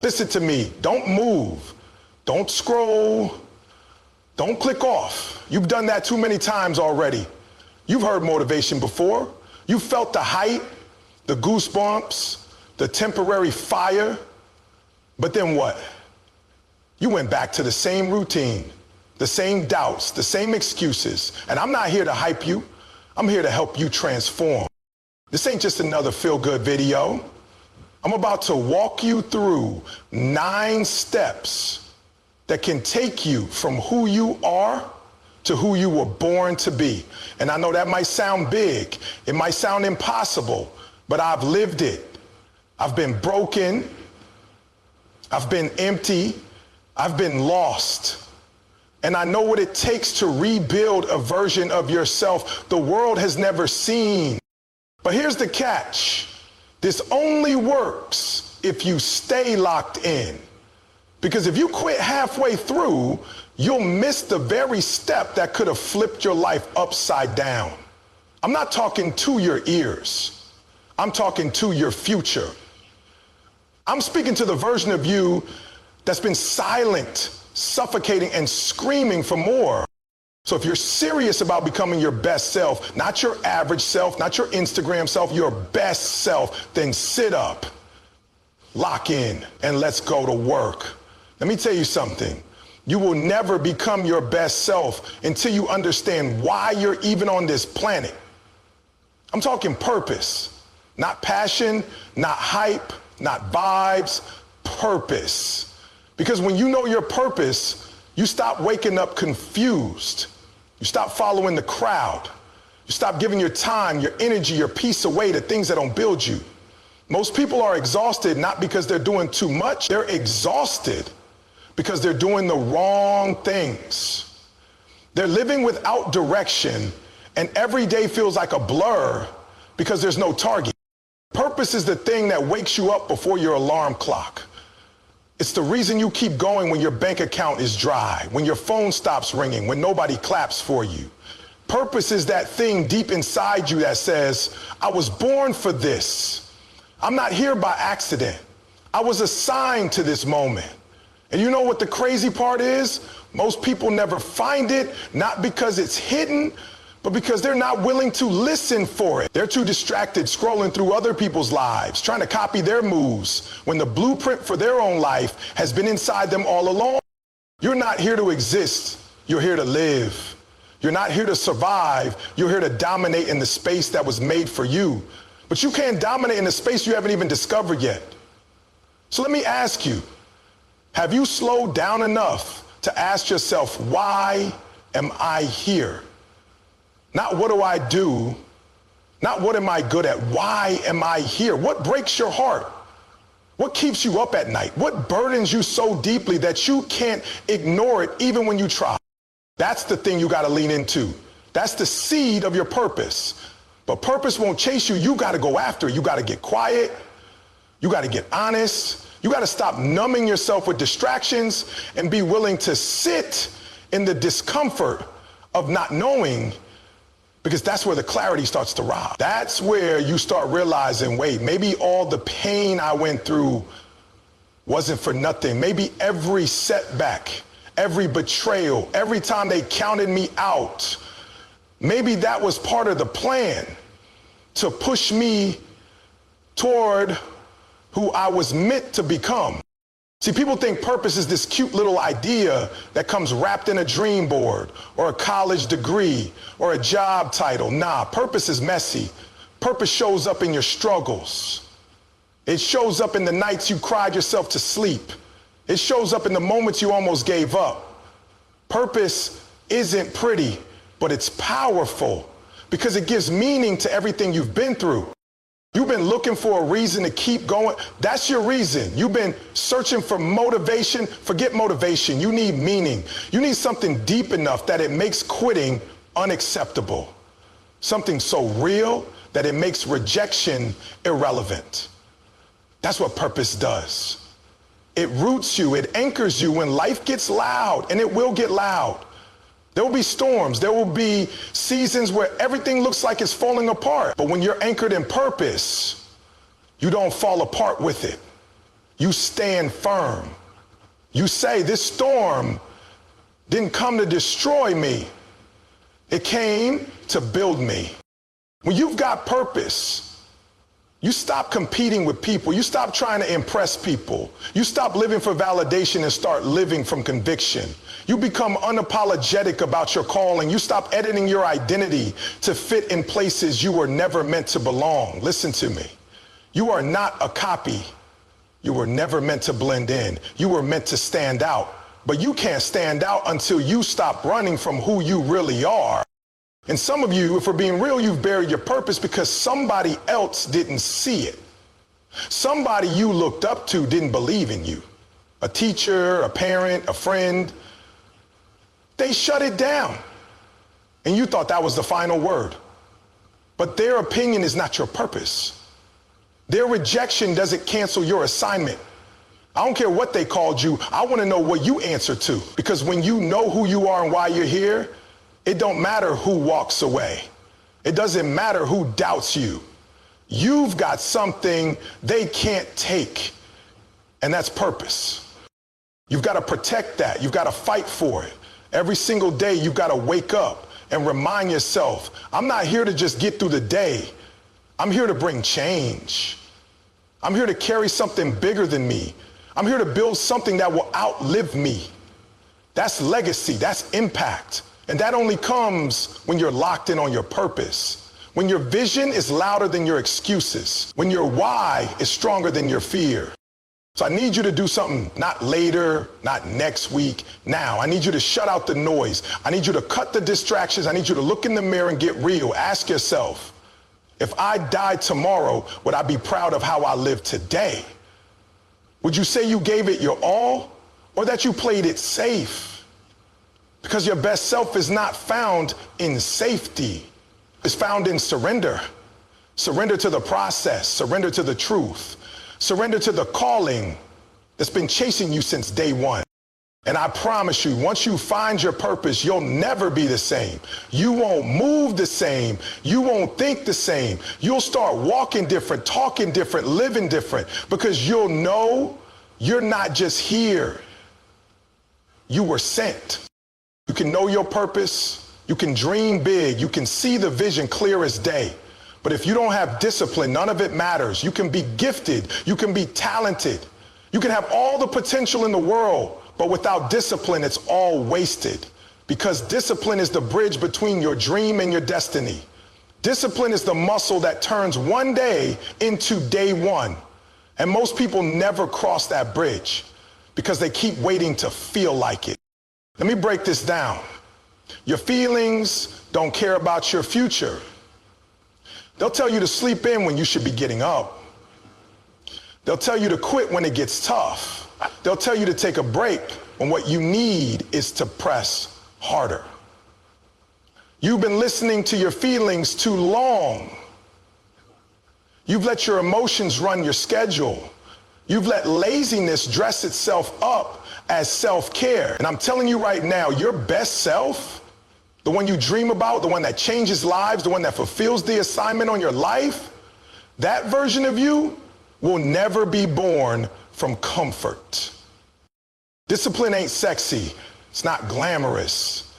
Listen to me. Don't move. Don't scroll. Don't click off. You've done that too many times already. You've heard motivation before. You felt the hype, the goosebumps, the temporary fire. But then what? You went back to the same routine, the same doubts, the same excuses. And I'm not here to hype you. I'm here to help you transform. This ain't just another feel-good video. I'm about to walk you through 9 steps that can take you from who you are to who you were born to be. And I know that might sound big. It might sound impossible, but I've lived it. I've been broken. I've been empty. I've been lost. And I know what it takes to rebuild a version of yourself the world has never seen. But here's the catch. This only works if you stay locked in. Because if you quit halfway through, you'll miss the very step that could have flipped your life upside down. I'm not talking to your ears. I'm talking to your future. I'm speaking to the version of you that's been silent, suffocating, and screaming for more. So if you're serious about becoming your best self, not your average self, not your Instagram self, your best self, then sit up, lock in, and let's go to work. Let me tell you something. You will never become your best self until you understand why you're even on this planet. I'm talking purpose, not passion, not hype, not vibes, purpose. Because when you know your purpose, you stop waking up confused. You stop following the crowd. You stop giving your time, your energy, your peace away to things that don't build you. Most people are exhausted not because they're doing too much. They're exhausted because they're doing the wrong things. They're living without direction, and every day feels like a blur because there's no target. Purpose is the thing that wakes you up before your alarm clock. It's the reason you keep going when your bank account is dry, when your phone stops ringing, when nobody claps for you. Purpose is that thing deep inside you that says, I was born for this. I'm not here by accident. I was assigned to this moment. And you know what the crazy part is? Most people never find it, not because it's hidden, but because they're not willing to listen for it. They're too distracted scrolling through other people's lives, trying to copy their moves, when the blueprint for their own life has been inside them all along. You're not here to exist, you're here to live. You're not here to survive, you're here to dominate in the space that was made for you. But you can't dominate in a space you haven't even discovered yet. So let me ask you, have you slowed down enough to ask yourself, why am I here? Not what do I do? Not what am I good at? Why am I here? What breaks your heart? What keeps you up at night? What burdens you so deeply that you can't ignore it even when you try? That's the thing you got to lean into. That's the seed of your purpose. But purpose won't chase you. You got to go after it. You got to get quiet. You got to get honest. You got to stop numbing yourself with distractions and be willing to sit in the discomfort of not knowing, because that's where the clarity starts to rise. That's where you start realizing, wait, maybe all the pain I went through wasn't for nothing. Maybe every setback, every betrayal, every time they counted me out, maybe that was part of the plan to push me toward who I was meant to become. See, people think purpose is this cute little idea that comes wrapped in a dream board or a college degree or a job title. Nah, purpose is messy. Purpose shows up in your struggles. It shows up in the nights you cried yourself to sleep. It shows up in the moments you almost gave up. Purpose isn't pretty, but it's powerful because it gives meaning to everything you've been through. You've been looking for a reason to keep going. That's your reason. You've been searching for motivation. Forget motivation. You need meaning. You need something deep enough that it makes quitting unacceptable. Something so real that it makes rejection irrelevant. That's what purpose does. It roots you. It anchors you when life gets loud, and it will get loud. There will be storms. There will be seasons where everything looks like it's falling apart. But when you're anchored in purpose, you don't fall apart with it. You stand firm. You say, this storm didn't come to destroy me. It came to build me. When you've got purpose, you stop competing with people. You stop trying to impress people. You stop living for validation and start living from conviction. You become unapologetic about your calling. You stop editing your identity to fit in places you were never meant to belong. Listen to me. You are not a copy. You were never meant to blend in. You were meant to stand out. But you can't stand out until you stop running from who you really are. And some of you, if we're being real, you've buried your purpose because somebody else didn't see it. Somebody you looked up to didn't believe in you. A teacher, a parent, a friend. They shut it down. And you thought that was the final word. But their opinion is not your purpose. Their rejection doesn't cancel your assignment. I don't care what they called you. I want to know what you answer to. Because when you know who you are and why you're here, it don't matter who walks away. It doesn't matter who doubts you. You've got something they can't take, and that's purpose. You've got to protect that. You've got to fight for it. Every single day, you've got to wake up and remind yourself, I'm not here to just get through the day. I'm here to bring change. I'm here to carry something bigger than me. I'm here to build something that will outlive me. That's legacy. That's impact. And that only comes when you're locked in on your purpose. When your vision is louder than your excuses. When your why is stronger than your fear. So I need you to do something not later, not next week, now. I need you to shut out the noise. I need you to cut the distractions. I need you to look in the mirror and get real. Ask yourself, if I died tomorrow, would I be proud of how I live today? Would you say you gave it your all or that you played it safe? Because your best self is not found in safety. It's found in surrender. Surrender to the process. Surrender to the truth. Surrender to the calling that's been chasing you since day one. And I promise you, once you find your purpose, you'll never be the same. You won't move the same. You won't think the same. You'll start walking different, talking different, living different, because you'll know you're not just here. You were sent. You can know your purpose. You can dream big. You can see the vision clear as day. But if you don't have discipline, none of it matters. You can be gifted. You can be talented. You can have all the potential in the world, but without discipline, it's all wasted. Because discipline is the bridge between your dream and your destiny. Discipline is the muscle that turns one day into day one. And most people never cross that bridge because they keep waiting to feel like it. Let me break this down. Your feelings don't care about your future. They'll tell you to sleep in when you should be getting up. They'll tell you to quit when it gets tough. They'll tell you to take a break when what you need is to press harder. You've been listening to your feelings too long. You've let your emotions run your schedule. You've let laziness dress itself up as self-care. And I'm telling you right now, your best self, the one you dream about, the one that changes lives, the one that fulfills the assignment on your life, that version of you will never be born from comfort. Discipline ain't sexy. It's not glamorous.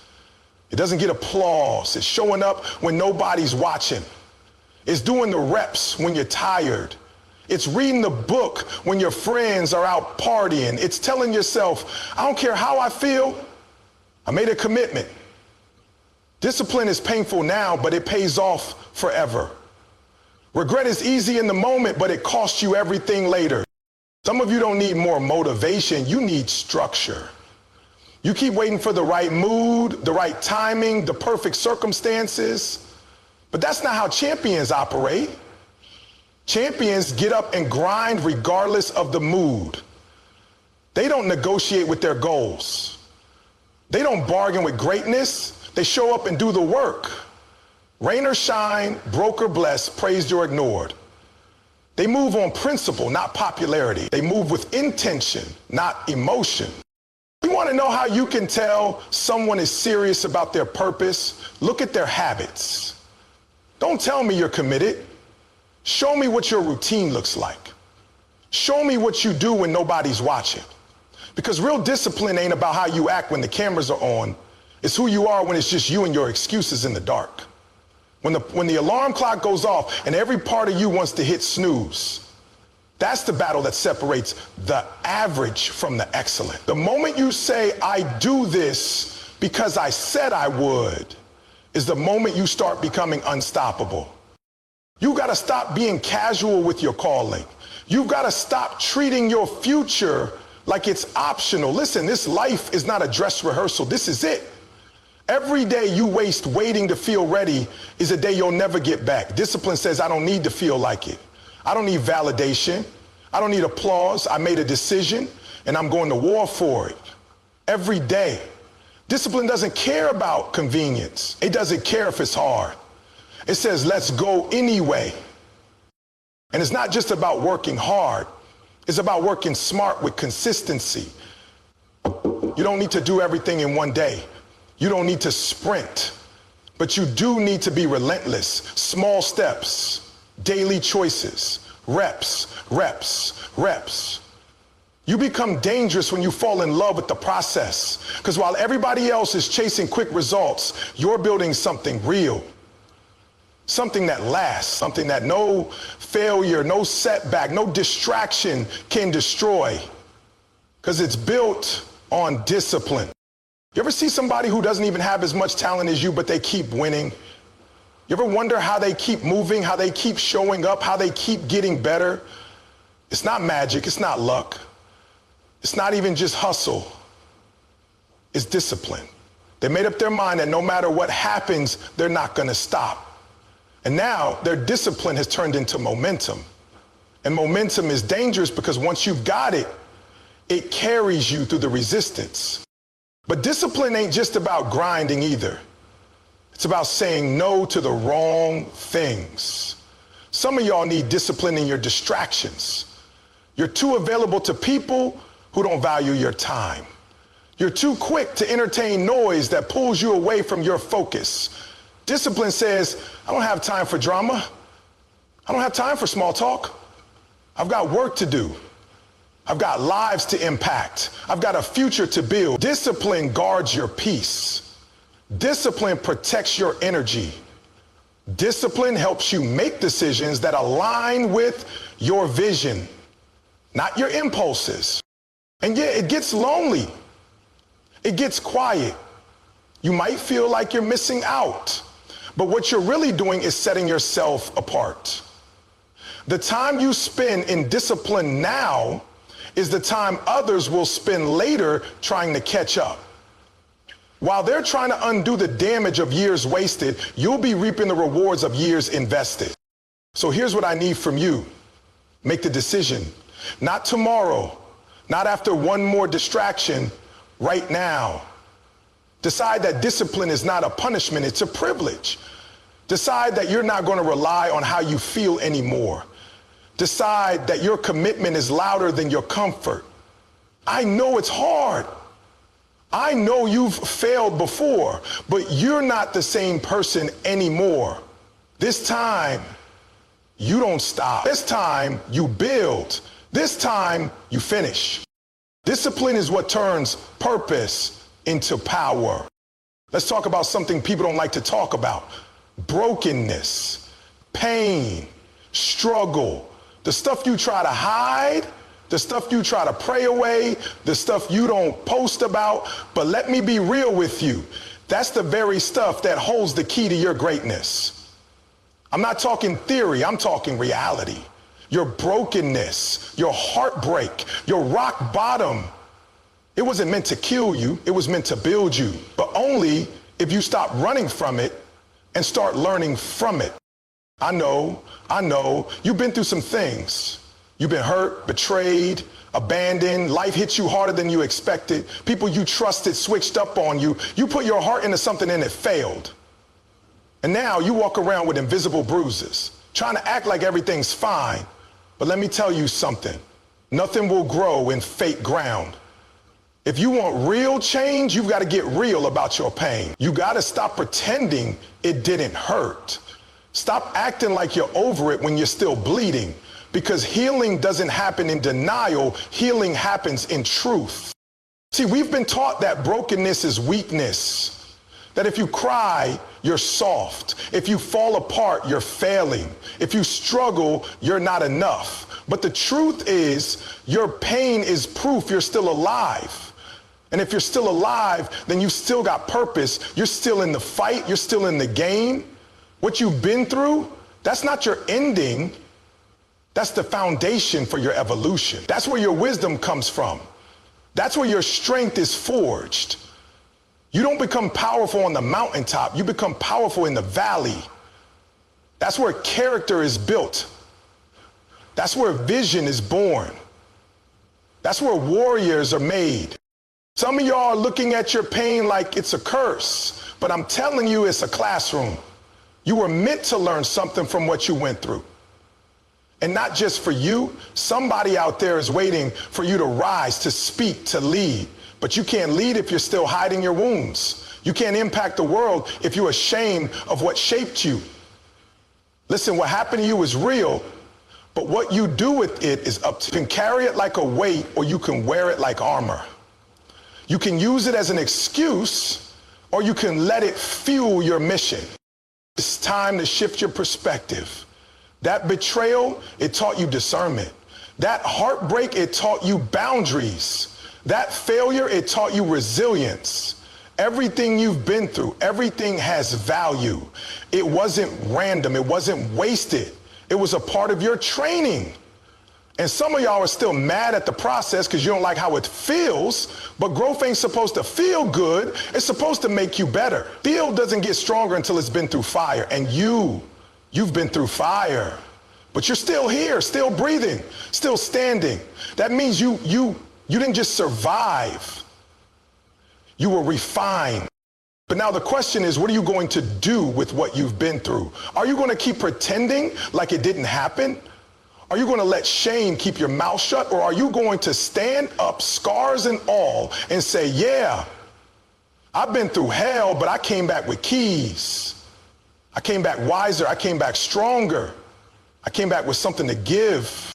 It doesn't get applause. It's showing up when nobody's watching. It's doing the reps when you're tired. It's reading the book when your friends are out partying. It's telling yourself, I don't care how I feel, I made a commitment. Discipline is painful now, but it pays off forever. Regret is easy in the moment, but it costs you everything later. Some of you don't need more motivation, you need structure. You keep waiting for the right mood, the right timing, the perfect circumstances, but that's not how champions operate. Champions get up and grind regardless of the mood. They don't negotiate with their goals. They don't bargain with greatness. They show up and do the work. Rain or shine, broke or blessed, praised or ignored. They move on principle, not popularity. They move with intention, not emotion. You want to know how you can tell someone is serious about their purpose? Look at their habits. Don't tell me you're committed. Show me what your routine looks like. Show me what you do when nobody's watching. Because real discipline ain't about how you act when the cameras are on. It's who you are when it's just you and your excuses in the dark. When the alarm clock goes off and every part of you wants to hit snooze, that's the battle that separates the average from the excellent. The moment you say, I do this because I said I would, is the moment you start becoming unstoppable. You gotta stop being casual with your calling. You've gotta stop treating your future like it's optional. Listen, this life is not a dress rehearsal. This is it. Every day you waste waiting to feel ready is a day you'll never get back. Discipline says, I don't need to feel like it. I don't need validation. I don't need applause. I made a decision and I'm going to war for it. Every day. Discipline doesn't care about convenience. It doesn't care if it's hard. It says, let's go anyway. And it's not just about working hard. It's about working smart with consistency. You don't need to do everything in one day. You don't need to sprint, but you do need to be relentless. Small steps, daily choices, reps, reps, reps. You become dangerous when you fall in love with the process. Because while everybody else is chasing quick results, you're building something real. Something that lasts, something that no failure, no setback, no distraction can destroy. Because it's built on discipline. You ever see somebody who doesn't even have as much talent as you, but they keep winning? You ever wonder how they keep moving, how they keep showing up, how they keep getting better? It's not magic, it's not luck. It's not even just hustle. It's discipline. They made up their mind that no matter what happens, they're not gonna stop. And now their discipline has turned into momentum. And momentum is dangerous because once you've got it, it carries you through the resistance. But discipline ain't just about grinding either. It's about saying no to the wrong things. Some of y'all need discipline in your distractions. You're too available to people who don't value your time. You're too quick to entertain noise that pulls you away from your focus. Discipline says, I don't have time for drama. I don't have time for small talk. I've got work to do. I've got lives to impact. I've got a future to build. Discipline guards your peace. Discipline protects your energy. Discipline helps you make decisions that align with your vision, not your impulses. And yeah, it gets lonely. It gets quiet. You might feel like you're missing out. But what you're really doing is setting yourself apart. The time you spend in discipline now is the time others will spend later trying to catch up. While they're trying to undo the damage of years wasted, you'll be reaping the rewards of years invested. So here's what I need from you. Make the decision. Not tomorrow, not after one more distraction, right now. Decide that discipline is not a punishment, it's a privilege. Decide that you're not going to rely on how you feel anymore. Decide that your commitment is louder than your comfort. I know it's hard. I know you've failed before, but you're not the same person anymore. This time, you don't stop. This time, you build. This time, you finish. Discipline is what turns purpose into power. Let's talk about something people don't like to talk about. Brokenness, pain, struggle, the stuff you try to hide, the stuff you try to pray away, the stuff you don't post about. But let me be real with you. That's the very stuff that holds the key to your greatness. I'm not talking theory, I'm talking reality. Your brokenness, your heartbreak, your rock bottom. It wasn't meant to kill you, it was meant to build you, but only if you stop running from it and start learning from it. I know, you've been through some things. You've been hurt, betrayed, abandoned, life hit you harder than you expected, people you trusted switched up on you, you put your heart into something and it failed. And now you walk around with invisible bruises, trying to act like everything's fine. But let me tell you something, nothing will grow in fake ground. If you want real change, you've got to get real about your pain. You got to stop pretending it didn't hurt. Stop acting like you're over it when you're still bleeding. Because healing doesn't happen in denial, healing happens in truth. See, we've been taught that brokenness is weakness, that if you cry, you're soft. If you fall apart, you're failing. If you struggle, you're not enough. But the truth is, your pain is proof you're still alive. And if you're still alive, then you still got purpose. You're still in the fight. You're still in the game. What you've been through, that's not your ending. That's the foundation for your evolution. That's where your wisdom comes from. That's where your strength is forged. You don't become powerful on the mountaintop. You become powerful in the valley. That's where character is built. That's where vision is born. That's where warriors are made. Some of y'all are looking at your pain like it's a curse, but I'm telling you it's a classroom. You were meant to learn something from what you went through. And not just for you, somebody out there is waiting for you to rise, to speak, to lead. But you can't lead if you're still hiding your wounds. You can't impact the world if you're ashamed of what shaped you. Listen, what happened to you is real, but what you do with it is up to you. You can carry it like a weight, or you can wear it like armor. You can use it as an excuse, or you can let it fuel your mission. It's time to shift your perspective. That betrayal, it taught you discernment. That heartbreak, it taught you boundaries. That failure, it taught you resilience. Everything you've been through, everything has value. It wasn't random. It wasn't wasted. It was a part of your training. And some of y'all are still mad at the process because you don't like how it feels, but growth ain't supposed to feel good. It's supposed to make you better. Steel doesn't get stronger until it's been through fire. And you've been through fire, but you're still here, still breathing, still standing. That means you didn't just survive. You were refined. But now the question is, what are you going to do with what you've been through? Are you going to keep pretending like it didn't happen? Are you going to let shame keep your mouth shut? Or are you going to stand up, scars and all, and say, yeah, I've been through hell, but I came back with keys. I came back wiser. I came back stronger. I came back with something to give.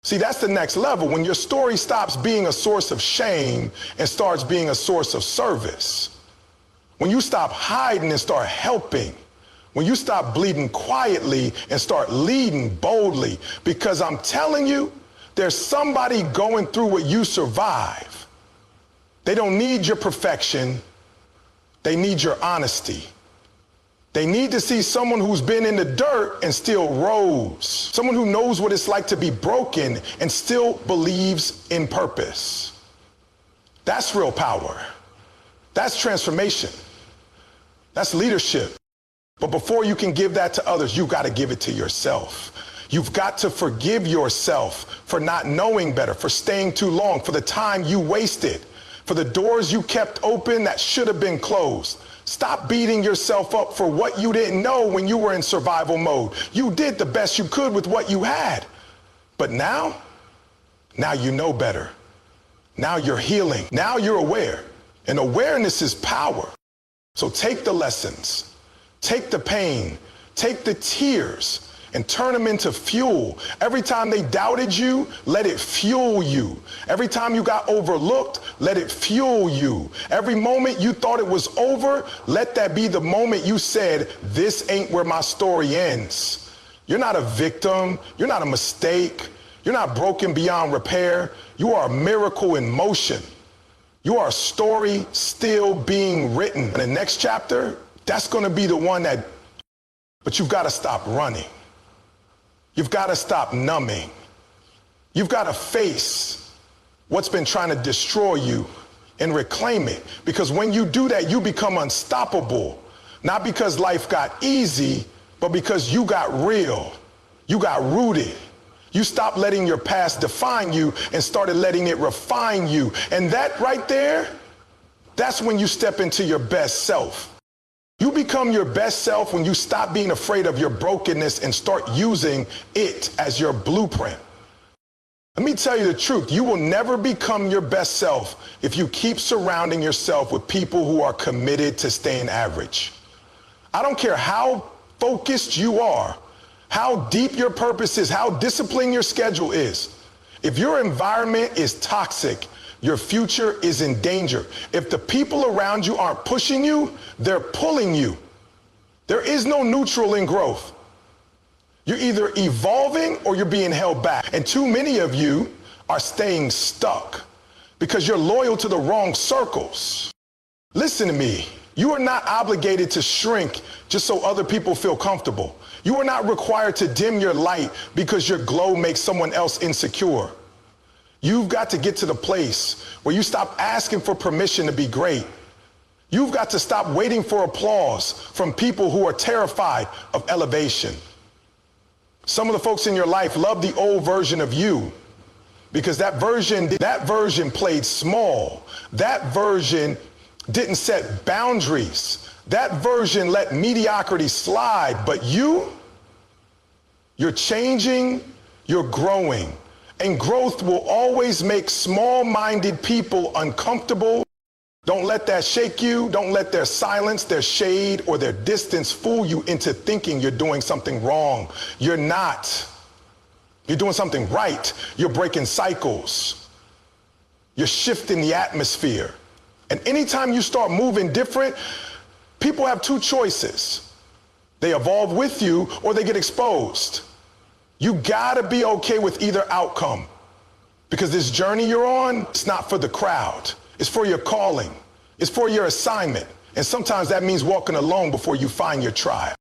See, that's the next level. When your story stops being a source of shame and starts being a source of service. When you stop hiding and start helping. When you stop bleeding quietly and start leading boldly. Because I'm telling you, there's somebody going through what you survive. They don't need your perfection. They need your honesty. They need to see someone who's been in the dirt and still rose. Someone who knows what it's like to be broken and still believes in purpose. That's real power. That's transformation. That's leadership. But before you can give that to others, you've got to give it to yourself. You've got to forgive yourself for not knowing better, for staying too long, for the time you wasted, for the doors you kept open that should have been closed. Stop beating yourself up for what you didn't know when you were in survival mode. You did the best you could with what you had. But now you know better. Now you're healing. Now you're aware. And awareness is power. So take the lessons, take the pain, take the tears, and turn them into fuel. Every time they doubted you, let it fuel you. Every time you got overlooked, let it fuel you. Every moment you thought it was over, let that be the moment you said, this ain't where my story ends. You're not a victim. You're not a mistake. You're not broken beyond repair. You are a miracle in motion. You are a story still being written. And the next chapter, that's going to be the one but you've got to stop running. You've got to stop numbing. You've got to face what's been trying to destroy you and reclaim it. Because when you do that, you become unstoppable. Not because life got easy, but because you got real. You got rooted. You stopped letting your past define you and started letting it refine you. And that right there, that's when you step into your best self. You become your best self when you stop being afraid of your brokenness and start using it as your blueprint. Let me tell you the truth. You will never become your best self if you keep surrounding yourself with people who are committed to staying average. I don't care how focused you are, how deep your purpose is, how disciplined your schedule is. If your environment is toxic, your future is in danger. If the people around you aren't pushing you, they're pulling you. There is no neutral in growth. You're either evolving or you're being held back. And too many of you are staying stuck because you're loyal to the wrong circles. Listen to me. You are not obligated to shrink just so other people feel comfortable. You are not required to dim your light because your glow makes someone else insecure. You've got to get to the place where you stop asking for permission to be great. You've got to stop waiting for applause from people who are terrified of elevation. Some of the folks in your life love the old version of you because that version played small. That version didn't set boundaries. That version let mediocrity slide. But you're changing, you're growing. And growth will always make small-minded people uncomfortable. Don't let that shake you. Don't let their silence, their shade, or their distance fool you into thinking you're doing something wrong. You're not. You're doing something right. You're breaking cycles. You're shifting the atmosphere. And anytime you start moving different, people have two choices. They evolve with you or they get exposed. You gotta be okay with either outcome because this journey you're on, it's not for the crowd. It's for your calling. It's for your assignment. And sometimes that means walking alone before you find your tribe.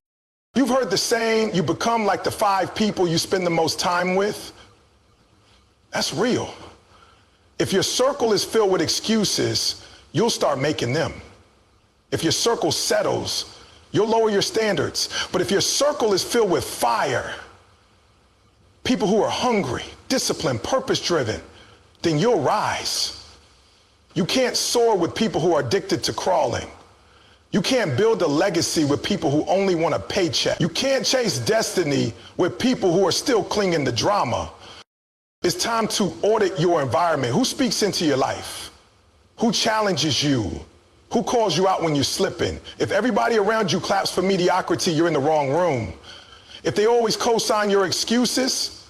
You've heard the saying, you become like the 5 people you spend the most time with. That's real. If your circle is filled with excuses, you'll start making them. If your circle settles, you'll lower your standards. But if your circle is filled with fire, people who are hungry, disciplined, purpose-driven, then you'll rise. You can't soar with people who are addicted to crawling. You can't build a legacy with people who only want a paycheck. You can't chase destiny with people who are still clinging to drama. It's time to audit your environment. Who speaks into your life? Who challenges you? Who calls you out when you're slipping? If everybody around you claps for mediocrity, you're in the wrong room. If they always co-sign your excuses,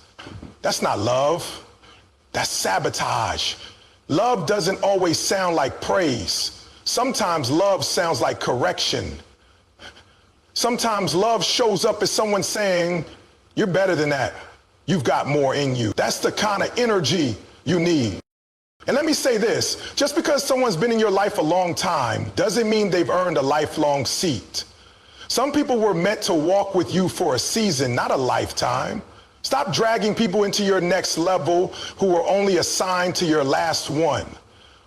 that's not love. That's sabotage. Love doesn't always sound like praise. Sometimes love sounds like correction. Sometimes love shows up as someone saying, you're better than that. You've got more in you. That's the kind of energy you need. And let me say this, just because someone's been in your life a long time doesn't mean they've earned a lifelong seat. Some people were meant to walk with you for a season, not a lifetime. Stop dragging people into your next level who were only assigned to your last one.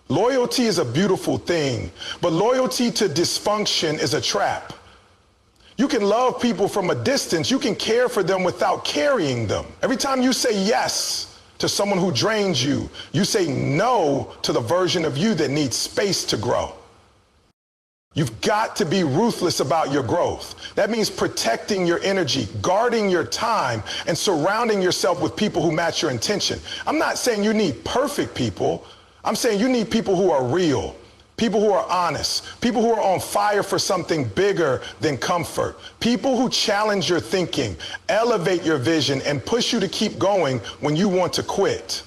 Loyalty is a beautiful thing, but loyalty to dysfunction is a trap. You can love people from a distance. You can care for them without carrying them. Every time you say yes to someone who drains you, you say no to the version of you that needs space to grow. You've got to be ruthless about your growth. That means protecting your energy, guarding your time, and surrounding yourself with people who match your intention. I'm not saying you need perfect people. I'm saying you need people who are real, people who are honest, people who are on fire for something bigger than comfort, people who challenge your thinking, elevate your vision, and push you to keep going when you want to quit.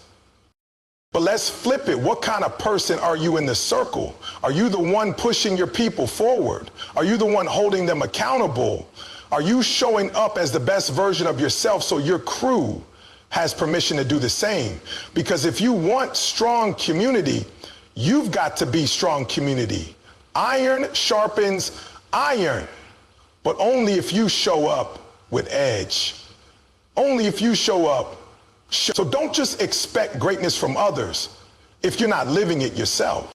But let's flip it. What kind of person are you in the circle? Are you the one pushing your people forward? Are you the one holding them accountable? Are you showing up as the best version of yourself so your crew has permission to do the same? Because if you want strong community, you've got to be strong community. Iron sharpens iron, but only if you show up with edge. Only if you show up. So don't just expect greatness from others if you're not living it yourself.